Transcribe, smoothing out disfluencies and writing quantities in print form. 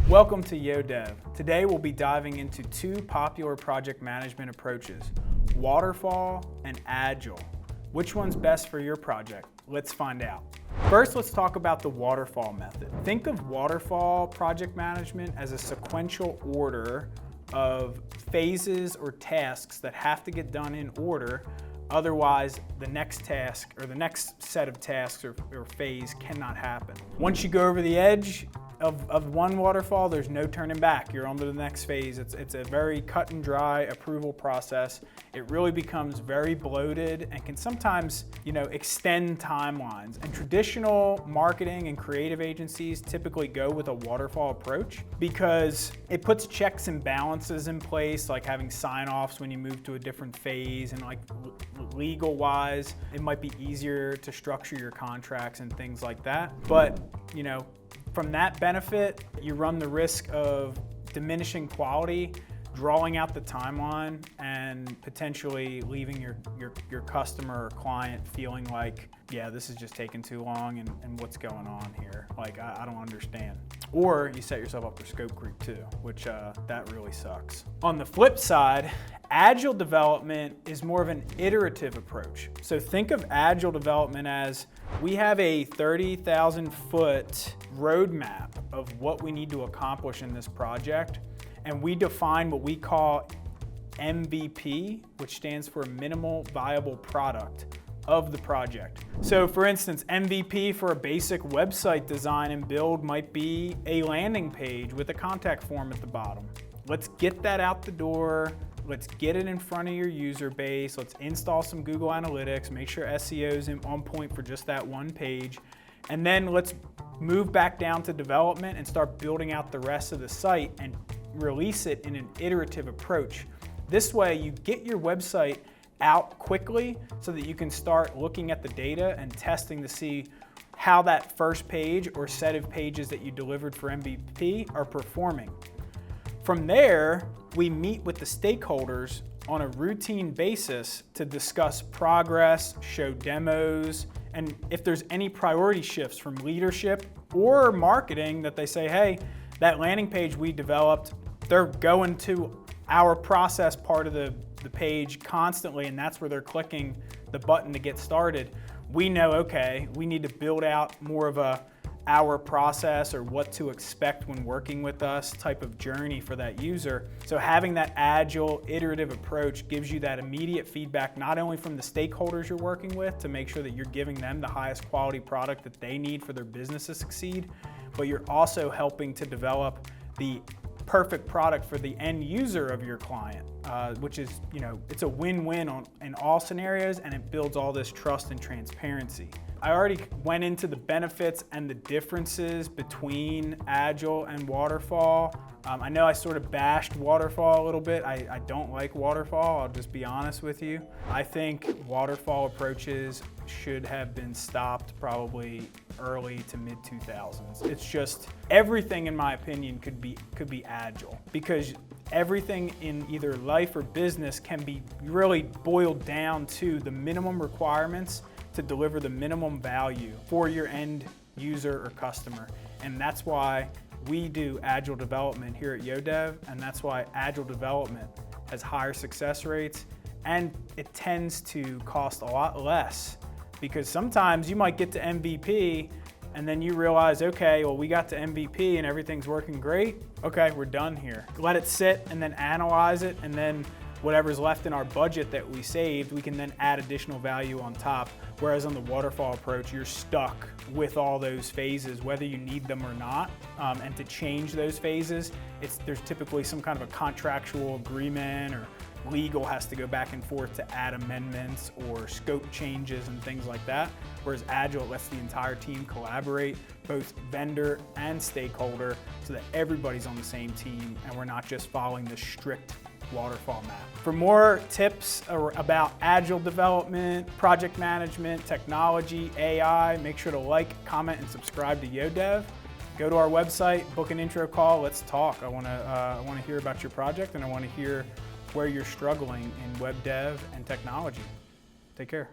Welcome to YohDev. Today we'll be diving into two popular project management approaches, Waterfall and Agile. Which one's best for your project? Let's find out. First, let's talk about the Waterfall method. Think of Waterfall project management as a sequential order of phases or tasks that have to get done in order. Otherwise, the next task or the next set of tasks or phase cannot happen. Once you go over the edge of one waterfall, there's no turning back. You're on to the next phase. It's a very cut and dry approval process. It really becomes very bloated and can sometimes, extend timelines. And traditional marketing and creative agencies typically go with a waterfall approach because it puts checks and balances in place, like having sign-offs when you move to a different phase, and like legal-wise, it might be easier to structure your contracts and things like that. But, from that benefit, you run the risk of diminishing quality, drawing out the timeline, and potentially leaving your customer or client feeling like, yeah, this is just taking too long and what's going on here? Like, I don't understand. Or you set yourself up for scope creep too, which that really sucks. On the flip side, Agile development is more of an iterative approach. So think of Agile development as we have a 30,000 foot roadmap of what we need to accomplish in this project, and we define what we call MVP, which stands for minimal viable product of the project. So for instance, MVP for a basic website design and build might be a landing page with a contact form at the bottom. Let's get that out the door. Let's get it in front of your user base. Let's install some Google Analytics, make sure SEO is on point for just that one page. And then let's move back down to development and start building out the rest of the site and release it in an iterative approach. This way you get your website out quickly so that you can start looking at the data and testing to see how that first page or set of pages that you delivered for MVP are performing. From there, we meet with the stakeholders on a routine basis to discuss progress, show demos, and if there's any priority shifts from leadership or marketing that they say, hey, that landing page we developed, they're going to our process part of the page constantly, and that's where they're clicking the button to get started. We know, okay, we need to build out more of our process or what to expect when working with us type of journey for that user. So having that agile, iterative approach gives you that immediate feedback, not only from the stakeholders you're working with to make sure that you're giving them the highest quality product that they need for their business to succeed, but you're also helping to develop the perfect product for the end user of your client, which is, it's a win-win in all scenarios, and it builds all this trust and transparency. I already went into the benefits and the differences between Agile and Waterfall. I know I sort of bashed Waterfall a little bit. I don't like Waterfall, I'll just be honest with you. I think Waterfall approaches should have been stopped probably early to mid 2000s. It's just, everything in my opinion could be Agile, because everything in either life or business can be really boiled down to the minimum requirements to deliver the minimum value for your end user or customer. And that's why we do Agile development here at YohDev, and that's why Agile development has higher success rates, and it tends to cost a lot less, because sometimes you might get to MVP and then you realize, okay, well, we got to MVP and everything's working great. Okay, we're done here. Let it sit and then analyze it, and then whatever's left in our budget that we saved, we can then add additional value on top. Whereas on the waterfall approach, you're stuck with all those phases, whether you need them or not. And to change those phases, there's typically some kind of a contractual agreement, or legal has to go back and forth to add amendments or scope changes and things like that. Whereas Agile lets the entire team collaborate, both vendor and stakeholder, so that everybody's on the same team and we're not just following the strict waterfall map. For more tips about Agile development, project management, technology, AI, make sure to like, comment, and subscribe to YohDev. Go to our website, book an intro call, let's talk. I want to hear about your project, and I want to hear where you're struggling in web dev and technology. Take care.